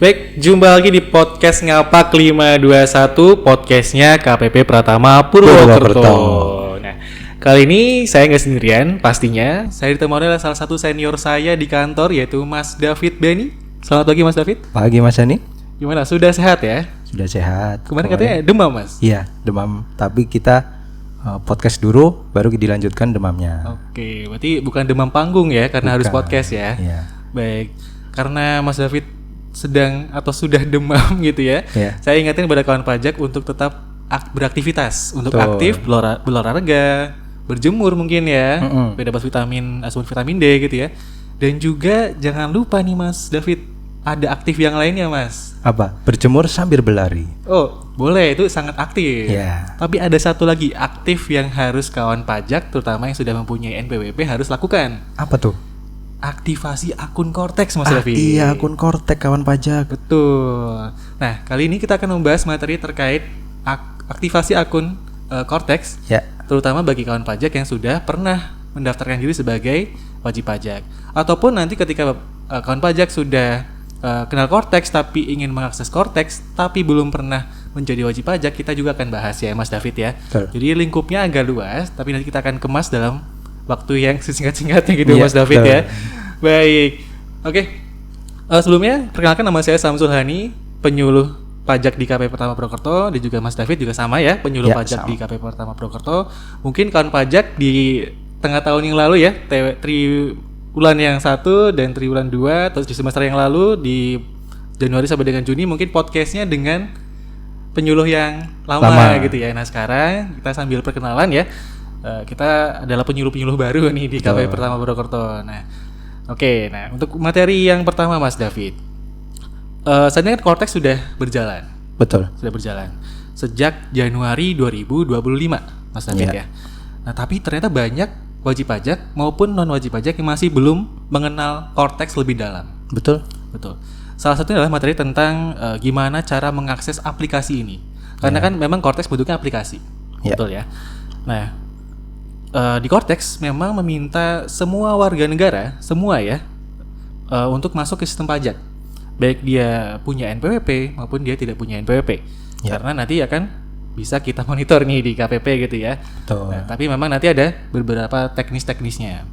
Baik, jumpa lagi di podcast Ngapak 521, podcastnya KPP Pratama Purwokerto. Nah, kali ini saya nggak sendirian, pastinya. Saya ditemani oleh salah satu senior saya di kantor, yaitu Mas David Benny. Selamat pagi Mas David. Pagi Mas Ani. Gimana, sudah sehat ya? Sudah sehat. Kemarin katanya demam Mas? Iya, demam. Tapi kita podcast dulu, baru dilanjutkan demamnya. Oke, berarti bukan demam panggung ya, karena harus podcast ya? Iya. Baik, karena Mas David sedang atau sudah demam gitu ya. Yeah. Saya ingatin pada kawan pajak untuk tetap beraktivitas, untuk Betul. aktif, berolahraga, berjemur mungkin ya, dapat asupan vitamin D gitu ya. Dan juga jangan lupa nih Mas David, ada aktif yang lainnya Mas. Apa? Berjemur sambil berlari. Oh, boleh, itu sangat aktif. Yeah. Tapi ada satu lagi aktif yang harus kawan pajak, terutama yang sudah mempunyai NPWP harus lakukan. Apa tuh? Aktivasi akun Cortex Mas David. Iya, akun Cortex kawan pajak. Betul. Nah, kali ini kita akan membahas materi terkait aktivasi akun Cortex, Ya. terutama bagi kawan pajak yang sudah pernah mendaftarkan diri sebagai wajib pajak, ataupun nanti ketika kawan pajak sudah kenal Cortex tapi ingin mengakses Cortex tapi belum pernah menjadi wajib pajak, kita juga akan bahas ya Mas David ya. Betul. Jadi lingkupnya agak luas, tapi nanti kita akan kemas dalam waktu yang sesingkat-singkatnya gitu Iya, Mas David betul. ya. Baik. Oke. Sebelumnya perkenalkan, nama saya Samsul Hani, penyuluh pajak di KPP Pratama Purwokerto, dan juga Mas David juga sama ya, penyuluh Ya, pajak sama. di KPP Pratama Purwokerto. Mungkin kawan pajak di tengah tahun yang lalu ya, triwulan yang 1 dan triwulan 2, terus di semester yang lalu di Januari sampai dengan Juni mungkin podcastnya dengan penyuluh yang lama gitu ya. Nah, sekarang kita sambil perkenalan ya. Kita adalah penyuluh-penyuluh baru nih di KPP Pratama Purwokerto. Nah, oke. Nah, untuk materi yang pertama Mas David, saat ini kan Cortex sudah berjalan. Betul. Sudah berjalan sejak Januari 2025 Mas David ya. Nah, tapi ternyata banyak wajib pajak maupun non wajib pajak yang masih belum mengenal Cortex lebih dalam. Betul. Betul. Salah satunya adalah materi tentang gimana cara mengakses aplikasi ini. Karena kan memang Cortex bentuknya aplikasi. Ya. Betul ya. Nah, di Cortex memang meminta semua warga negara, semua ya, untuk masuk ke sistem pajak. Baik dia punya NPWP maupun dia tidak punya NPWP. Ya. Karena nanti akan bisa kita monitor nih di KPP gitu ya. Betul. Nah, tapi memang nanti ada beberapa teknis-teknisnya.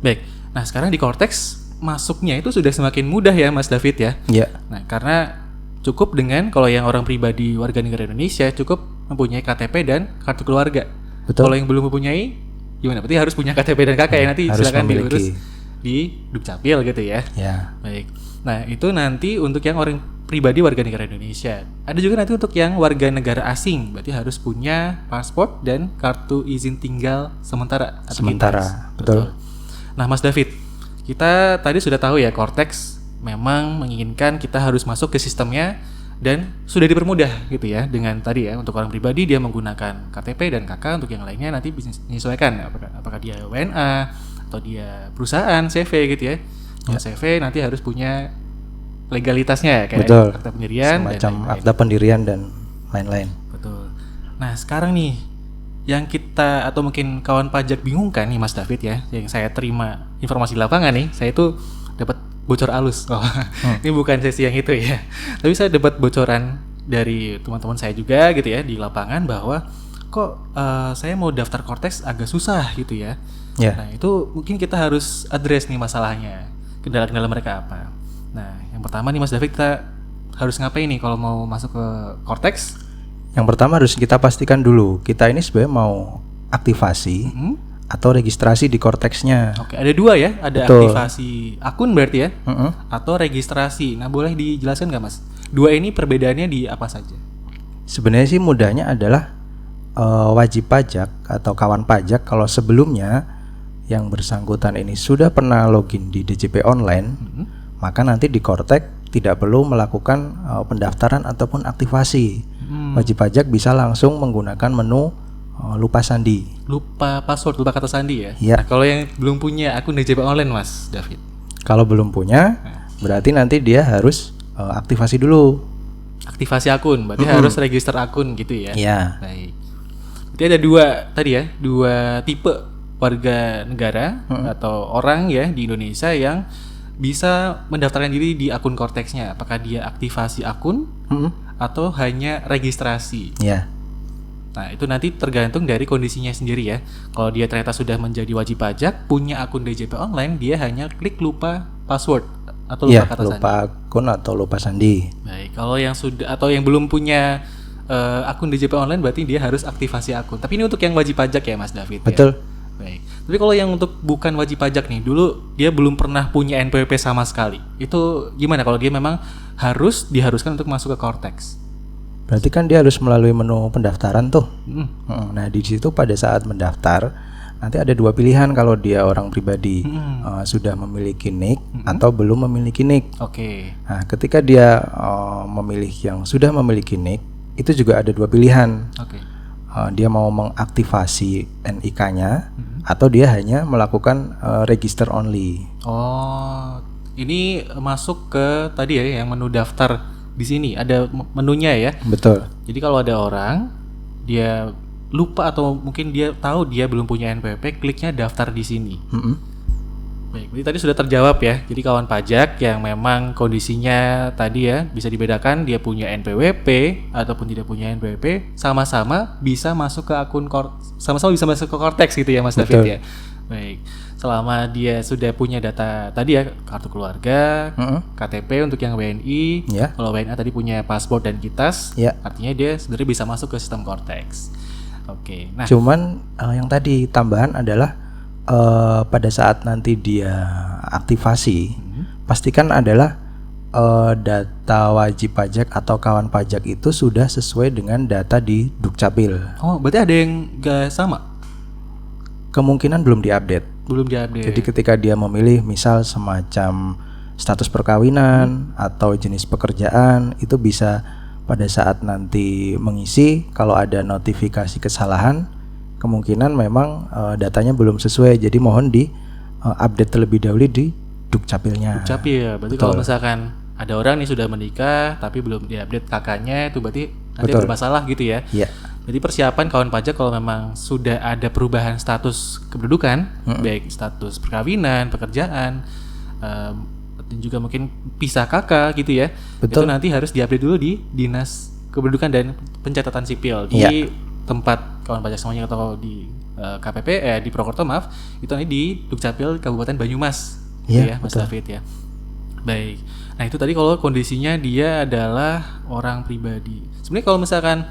Baik. Nah, sekarang di Cortex masuknya itu sudah semakin mudah ya Mas David ya. Ya. Nah, karena cukup dengan kalau yang orang pribadi warga negara Indonesia cukup mempunyai KTP dan kartu keluarga. Betul. Kalau yang belum mempunyai gimana? Berarti harus punya KTP dan KK ya, nanti Harus silakan memiliki. diurus di Dukcapil gitu ya. Ya. Baik. Nah, itu nanti untuk yang orang pribadi warga negara Indonesia. Ada juga nanti untuk yang warga negara asing, berarti harus punya paspor dan kartu izin tinggal sementara atau Sementara. kintas. Betul. Nah, Mas David, kita tadi sudah tahu ya Cortex memang menginginkan kita harus masuk ke sistemnya dan sudah dipermudah gitu ya dengan tadi ya, untuk orang pribadi dia menggunakan KTP dan KK, untuk yang lainnya nanti bisa menyesuaikan apakah dia WNA atau dia perusahaan CV gitu ya. Kalau CV nanti harus punya legalitasnya kayak Betul. akta pendirian Semacam dan lain-lain. akta pendirian dan lain-lain. Betul. Nah, sekarang nih yang kita atau mungkin kawan pajak bingungkan nih Mas David ya, yang saya terima informasi di lapangan nih, saya itu dapat bocor halus. Oh, ini bukan sesi yang itu ya. Tapi saya dapat bocoran dari teman-teman saya juga gitu ya di lapangan bahwa kok saya mau daftar Cortex agak susah gitu ya. Ya. Nah, itu mungkin kita harus address nih masalahnya. Kendala-kendala mereka apa. Nah, yang pertama nih Mas David, kita harus ngapain nih kalau mau masuk ke Cortex? Yang pertama harus kita pastikan dulu, kita ini sebenarnya mau aktivasi atau registrasi di Cortex-nya. Oke, ada dua ya, ada Betul. aktivasi akun berarti ya, atau registrasi. Nah, boleh dijelaskan nggak Mas? Dua ini perbedaannya di apa saja? Sebenarnya sih mudahnya adalah wajib pajak atau kawan pajak kalau sebelumnya yang bersangkutan ini sudah pernah login di DJP online, maka nanti di Cortex tidak perlu melakukan pendaftaran ataupun aktivasi. Wajib pajak bisa langsung menggunakan menu lupa sandi. Lupa password, lupa kata sandi ya? Iya. Nah, kalau yang belum punya akun DJP online Mas David? Kalau belum punya, berarti nanti dia harus aktivasi dulu. Aktivasi akun, berarti harus register akun gitu ya? Iya. Baik. Berarti ada dua tadi ya, dua tipe warga negara atau orang ya di Indonesia yang bisa mendaftarkan diri di akun Cortex-nya. Apakah dia aktivasi akun atau hanya registrasi? Ya, Nah, itu nanti tergantung dari kondisinya sendiri ya. Kalau dia ternyata sudah menjadi wajib pajak, punya akun DJP online, dia hanya klik lupa password atau lupa ya, kata sandi. lupa akun atau lupa sandi. Baik, kalau yang sudah atau yang belum punya akun DJP online, berarti dia harus aktivasi akun. Tapi ini untuk yang wajib pajak ya, Mas David. Betul. Ya? Baik. Tapi kalau yang untuk bukan wajib pajak nih, dulu dia belum pernah punya NPWP sama sekali. Itu gimana kalau dia memang diharuskan untuk masuk ke Cortex? Berarti kan dia harus melalui menu pendaftaran tuh. Hmm. Nah, di situ pada saat mendaftar nanti ada dua pilihan kalau dia orang pribadi sudah memiliki NIK atau belum memiliki NIK. Oke. Nah, ketika dia memilih yang sudah memiliki NIK, itu juga ada dua pilihan. Oke. Dia mau mengaktifasi NIK-nya atau dia hanya melakukan register only. Oh, ini masuk ke tadi ya yang menu daftar di sini ada menunya ya. Betul. Jadi kalau ada orang dia lupa atau mungkin dia tahu dia belum punya NPWP, kliknya daftar di sini. Baik, berarti tadi sudah terjawab ya. Jadi kawan pajak yang memang kondisinya tadi ya bisa dibedakan dia punya NPWP ataupun tidak punya NPWP, sama-sama bisa masuk ke akun sama-sama bisa masuk ke Cortex gitu ya Mas Betul. David ya. Baik, selama dia sudah punya data tadi ya kartu keluarga, KTP untuk yang WNI, Ya. kalau WNA tadi punya paspor dan kitas, Ya. artinya dia sebenarnya bisa masuk ke sistem Cortex. Oke, nah Cuman yang tadi tambahan adalah pada saat nanti dia aktivasi, pastikan adalah data wajib pajak atau kawan pajak itu sudah sesuai dengan data di Dukcapil. oh berarti ada yang gak sama? Kemungkinan belum diupdate. Belum diupdate. Jadi ketika dia memilih misal semacam status perkawinan atau jenis pekerjaan, itu bisa pada saat nanti mengisi kalau ada notifikasi kesalahan, kemungkinan memang datanya belum sesuai. Jadi mohon di update terlebih dahulu di Dukcapilnya. Dukcapil, berarti kalau misalkan ada orang nih sudah menikah tapi belum diupdate kakaknya, itu berarti nanti Betul. bermasalah gitu ya. Iya. Jadi persiapan kawan pajak kalau memang sudah ada perubahan status kependudukan, baik status perkawinan, pekerjaan, dan juga mungkin pisah kakak gitu ya, Betul. itu nanti harus diupdate dulu di Dinas Kependudukan dan Pencatatan Sipil di Iya. tempat kawan pajak semuanya atau di KPP di Prokerto maaf, itu nanti di Dukcapil Kabupaten Banyumas, gitu Iya, ya Mas betul. David ya. Baik. Nah itu tadi kalau kondisinya dia adalah orang pribadi. Sebenarnya kalau misalkan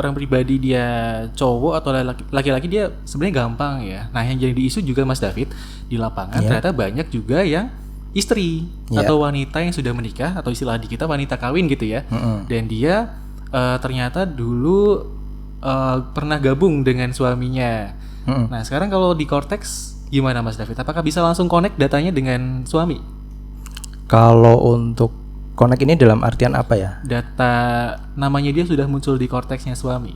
orang pribadi dia cowok atau laki-laki dia sebenarnya gampang ya. Nah yang jadi isu juga Mas David di lapangan ternyata banyak juga yang istri atau wanita yang sudah menikah atau istilah di kita wanita kawin gitu ya. Dan dia ternyata dulu pernah gabung dengan suaminya. Nah sekarang kalau di Cortex gimana Mas David? Apakah bisa langsung connect datanya dengan suami? Kalau untuk connect ini dalam artian apa ya? Data namanya dia sudah muncul di Cortex-nya suami.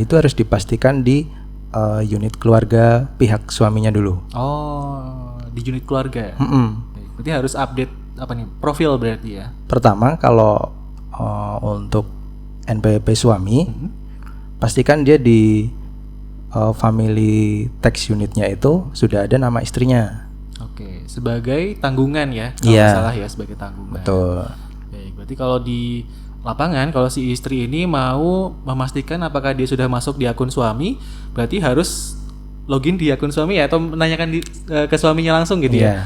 Itu harus dipastikan di unit keluarga pihak suaminya dulu. Oh, di unit keluarga. Mm-mm. Berarti harus update apa nih? Profil berarti ya. Pertama kalau untuk NPWP suami, pastikan dia di family tax unitnya itu sudah ada nama istrinya. Oke, sebagai tanggungan ya. Kalau Iya. nggak salah ya sebagai tanggungan. Betul. Baik, berarti kalau di lapangan kalau si istri ini mau memastikan apakah dia sudah masuk di akun suami, berarti harus login di akun suami ya atau menanyakan ke suaminya langsung gitu ya.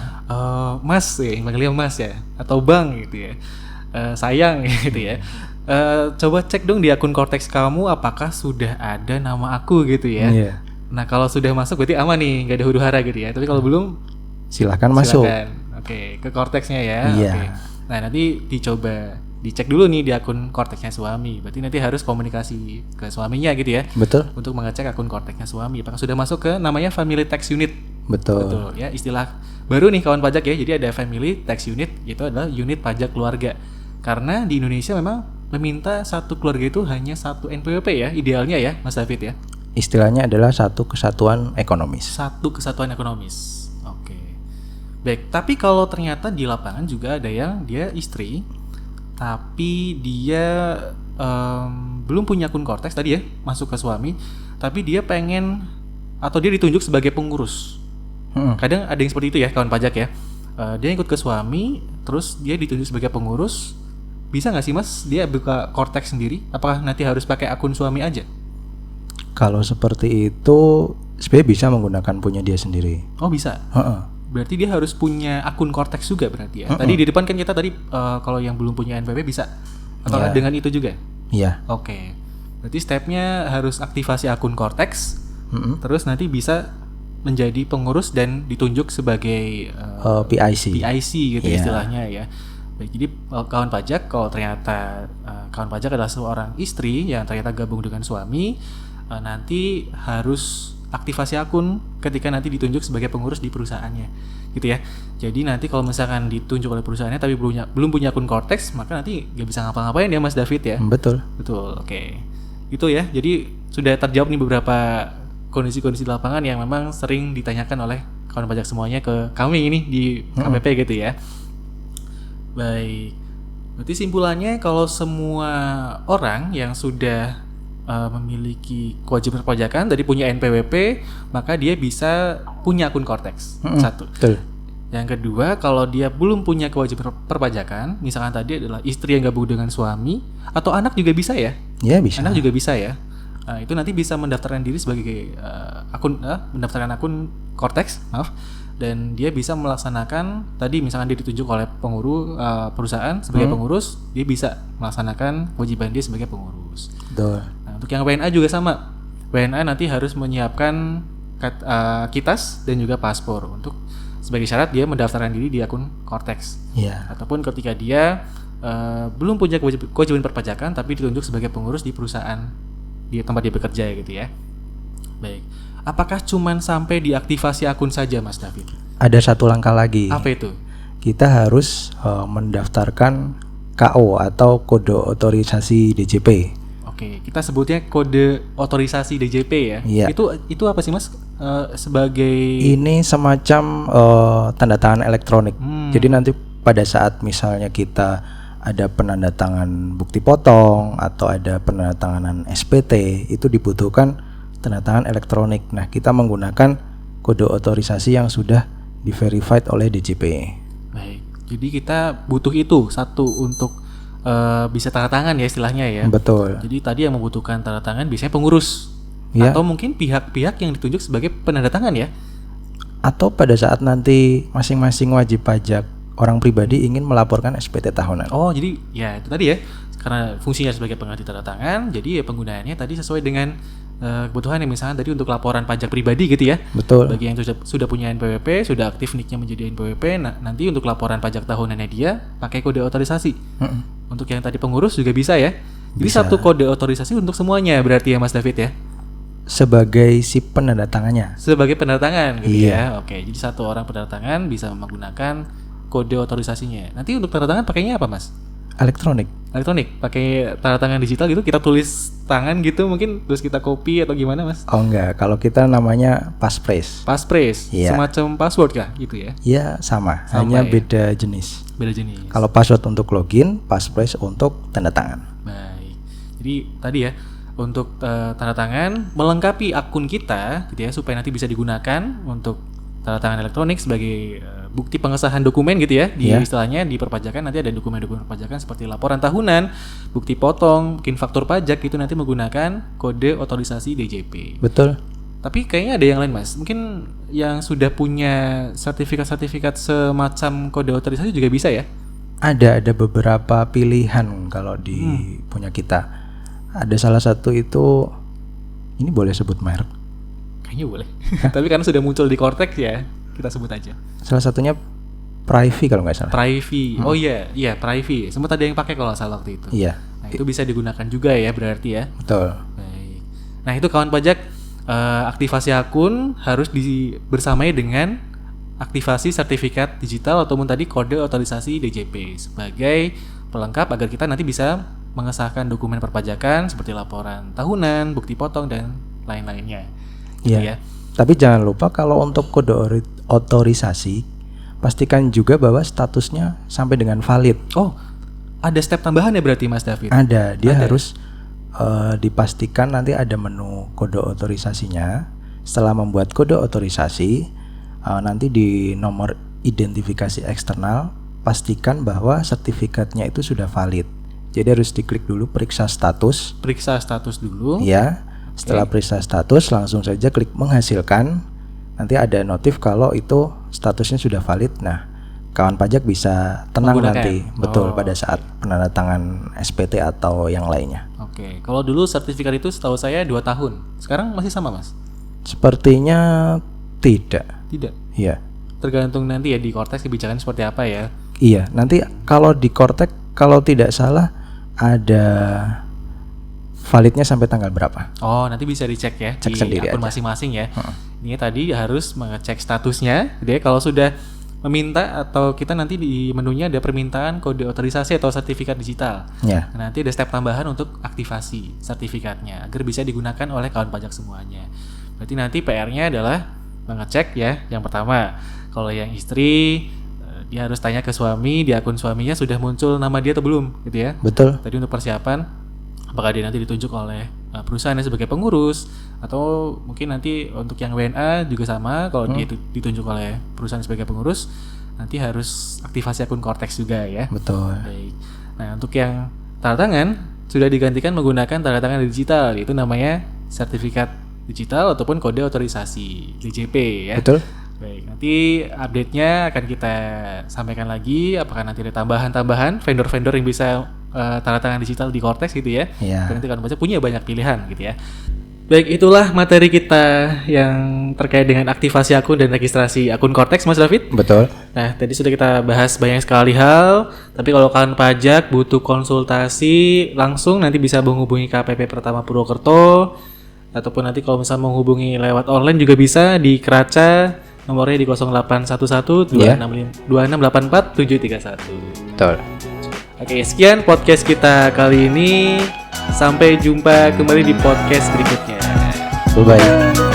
Mas ya, panggilnya Mas ya atau Bang gitu ya. Sayang gitu ya. Coba cek dong di akun Cortex kamu apakah sudah ada nama aku gitu ya. Iya. Nah, kalau sudah masuk berarti aman nih, nggak ada huru-hara gitu ya. Tapi kalau belum Silahkan masuk. silakan. Oke, ke Cortex-nya ya. Iya. Oke. Nah, nanti dicek dulu nih di akun Cortex-nya suami. Berarti nanti harus komunikasi ke suaminya gitu ya. Betul. Untuk mengecek akun Cortex-nya suami apakah sudah masuk ke namanya Family Tax Unit. Betul. Betul ya, istilah baru nih kawan pajak ya. Jadi ada Family Tax Unit, itu adalah unit pajak keluarga. Karena di Indonesia memang meminta satu keluarga itu hanya satu NPWP ya, idealnya ya, Mas David ya. Istilahnya adalah satu kesatuan ekonomis. Satu kesatuan ekonomis. Oke. Baik, tapi kalau ternyata di lapangan juga ada yang dia istri, tapi dia belum punya akun Cortex tadi ya, masuk ke suami, tapi dia pengen atau dia ditunjuk sebagai pengurus. Kadang ada yang seperti itu ya kawan pajak ya. dia ikut ke suami, terus dia ditunjuk sebagai pengurus, bisa nggak sih Mas dia buka Cortex sendiri? Apakah nanti harus pakai akun suami aja? Kalau seperti itu sebenarnya bisa menggunakan punya dia sendiri. Oh bisa. Heeh. Berarti dia harus punya akun Cortex juga berarti ya. Tadi di depan kan kita tadi kalau yang belum punya NPWP bisa. Apakah Iya. dengan itu juga? Iya. Oke. Berarti stepnya harus aktivasi akun Cortex, terus nanti bisa menjadi pengurus dan ditunjuk sebagai PIC. PIC gitu Iya. istilahnya ya. Baik, jadi kawan pajak kalau ternyata kawan pajak adalah seorang istri yang ternyata gabung dengan suami, nanti harus aktivasi akun ketika nanti ditunjuk sebagai pengurus di perusahaannya, gitu ya. Jadi nanti kalau misalkan ditunjuk oleh perusahaannya tapi belum punya akun Cortex, maka nanti nggak bisa ngapa-ngapain ya Mas David ya. Betul. Betul, oke. Itu ya. Jadi sudah terjawab nih beberapa kondisi-kondisi di lapangan yang memang sering ditanyakan oleh kawan pajak semuanya ke kami ini di KPP gitu ya. Baik. Berarti simpulannya kalau semua orang yang sudah memiliki kewajiban perpajakan, tadi punya NPWP, maka dia bisa punya akun Cortex. Satu. Betul. Yang kedua, kalau dia belum punya kewajiban perpajakan, misalkan tadi adalah istri yang gabung dengan suami, atau anak juga bisa ya? Ya bisa. Anak juga bisa ya. Itu nanti bisa mendaftarkan diri sebagai mendaftarkan akun Cortex, maaf. Dan dia bisa melaksanakan tadi misalkan dia ditunjuk oleh pengurus perusahaan sebagai pengurus, dia bisa melaksanakan kewajiban dia sebagai pengurus. Betul. Nah, untuk yang WNA juga sama. WNA nanti harus menyiapkan kitas dan juga paspor untuk sebagai syarat dia mendaftarkan diri di akun Cortex. Iya. Ataupun ketika dia belum punya kewajiban perpajakan tapi ditunjuk sebagai pengurus di perusahaan di tempat dia bekerja gitu ya. Baik. Apakah cuman sampai diaktifasi akun saja Mas David? Ada satu langkah lagi. Apa itu? Kita harus mendaftarkan KO atau kode otorisasi DJP. Oke, kita sebutnya kode otorisasi DJP ya. Iya. Itu apa sih Mas? Sebagai Ini semacam tanda tangan elektronik. Jadi nanti pada saat misalnya kita ada penandatangan bukti potong atau ada penandatanganan SPT, itu dibutuhkan tanda tangan elektronik. Nah, kita menggunakan kode otorisasi yang sudah di-verified oleh DJP. baik. Jadi kita butuh itu satu untuk bisa tanda tangan ya istilahnya ya. Betul. Jadi tadi yang membutuhkan tanda tangan biasanya pengurus Ya. atau mungkin pihak-pihak yang ditunjuk sebagai penanda tangan ya. Atau pada saat nanti masing-masing wajib pajak orang pribadi ingin melaporkan SPT tahunan. Oh, jadi ya itu tadi ya. Karena fungsinya sebagai pengganti tanda tangan, jadi ya penggunaannya tadi sesuai dengan kebutuhan yang misalnya tadi untuk laporan pajak pribadi gitu ya. Betul. Bagi yang sudah punya NPWP, sudah aktif nicknya menjadi NPWP, nanti untuk laporan pajak tahunannya dia pakai kode otorisasi. Untuk yang tadi pengurus juga bisa ya. Jadi Bisa. satu kode otorisasi untuk semuanya berarti ya Mas David ya. Sebagai si penanda tangannya. Sebagai penanda tangan gitu Iya. ya. Oke, jadi satu orang penanda tangan bisa menggunakan kode otorisasinya. Nanti untuk tanda tangan pakainya apa Mas? Elektronik. Elektronik, pakai tanda tangan digital gitu, kita tulis tangan gitu mungkin, terus kita copy atau gimana Mas? Oh enggak, kalau kita namanya passphrase. Passphrase, Iya. semacam password kah gitu ya? Ya sama, Sama hanya ya. beda jenis. Beda jenis. Kalau password untuk login, passphrase untuk tanda tangan. Baik. Jadi tadi ya untuk tanda tangan melengkapi akun kita gitu ya supaya nanti bisa digunakan untuk tanda tangan elektronik sebagai bukti pengesahan dokumen gitu ya di Iya. istilahnya di perpajakan nanti ada dokumen-dokumen perpajakan seperti laporan tahunan, bukti potong, mungkin faktur pajak itu nanti menggunakan kode otorisasi DJP. Betul. Tapi kayaknya ada yang lain Mas. Mungkin yang sudah punya sertifikat-sertifikat semacam kode otorisasi juga bisa ya? Ada beberapa pilihan kalau di punya kita. Ada salah satu itu, ini boleh sebut merek. Kayaknya boleh. Tapi karena sudah muncul di Cortex ya, kita sebut aja. Salah satunya Privy kalau nggak salah. Privy. Oh iya, Privy. Sempat ada yang pakai kalau nggak salah waktu itu. Iya, Nah, itu bisa digunakan juga ya berarti ya. betul. Baik. Nah, itu kawan pajak aktivasi akun harus bersamai dengan aktivasi sertifikat digital ataupun tadi kode otorisasi DJP sebagai pelengkap agar kita nanti bisa mengesahkan dokumen perpajakan seperti laporan tahunan, bukti potong dan lain-lainnya. Gitu Iya. ya. Tapi jangan lupa kalau untuk kode otorisasi, pastikan juga bahwa statusnya sampai dengan valid. Oh, ada step tambahan ya berarti Mas David? Ada, dia Ada. harus dipastikan nanti ada menu kode otorisasinya. Setelah membuat kode otorisasi, nanti di nomor identifikasi eksternal, pastikan bahwa sertifikatnya itu sudah valid. Jadi harus diklik dulu periksa status. Periksa status dulu. Ya, setelah periksa status langsung saja klik menghasilkan. Nanti ada notif kalau itu statusnya sudah valid. Nah, kawan pajak bisa tenang Menggunakan. nanti, betul pada saat penandatangan SPT atau yang lainnya. Oke, kalau dulu sertifikat itu setahu saya 2 tahun. Sekarang masih sama, Mas? Sepertinya tidak. Tidak. Iya. Tergantung nanti ya di Cortex kebijakan seperti apa ya. Iya, nanti kalau di Cortex kalau tidak salah ada validnya sampai tanggal berapa. Oh, nanti bisa dicek ya Cek di sendiri akun aja. masing-masing ya. Ini tadi harus mengecek statusnya. Jadi kalau sudah meminta atau kita nanti di menunya ada permintaan kode otorisasi atau sertifikat digital. Ya, Nah, nanti ada step tambahan untuk aktivasi sertifikatnya agar bisa digunakan oleh kawan pajak semuanya. Berarti nanti PR-nya adalah mengecek ya. Yang pertama, kalau yang istri dia harus tanya ke suami, di akun suaminya sudah muncul nama dia atau belum, gitu ya. betul. Tadi untuk persiapan, apakah dia nanti ditunjuk oleh perusahaannya sebagai pengurus, atau mungkin nanti untuk yang WNA juga sama, kalau dia ditunjuk oleh perusahaan sebagai pengurus, nanti harus aktivasi akun Cortex juga ya. Betul. Baik. Nah, untuk yang tanda tangan sudah digantikan menggunakan tanda tangan digital, yaitu namanya sertifikat digital ataupun kode otorisasi DJP ya. Betul. Baik, nanti update-nya akan kita sampaikan lagi. Apakah nanti ada tambahan-tambahan vendor-vendor yang bisa tanda tangan digital di Cortex gitu ya? Iya. Nanti kawan pajak punya banyak pilihan gitu ya. Baik, itulah materi kita yang terkait dengan aktivasi akun dan registrasi akun Cortex, Mas David. Betul. Nah, tadi sudah kita bahas banyak sekali hal. Tapi kalau kawan pajak butuh konsultasi langsung, nanti bisa menghubungi KPP Pertama Purwokerto. Ataupun nanti kalau misalnya menghubungi lewat online juga bisa di Keraca. Nomornya di 0811 2684 731. Betul. Oke, sekian podcast kita kali ini. Sampai jumpa kembali di podcast berikutnya. Bye-bye.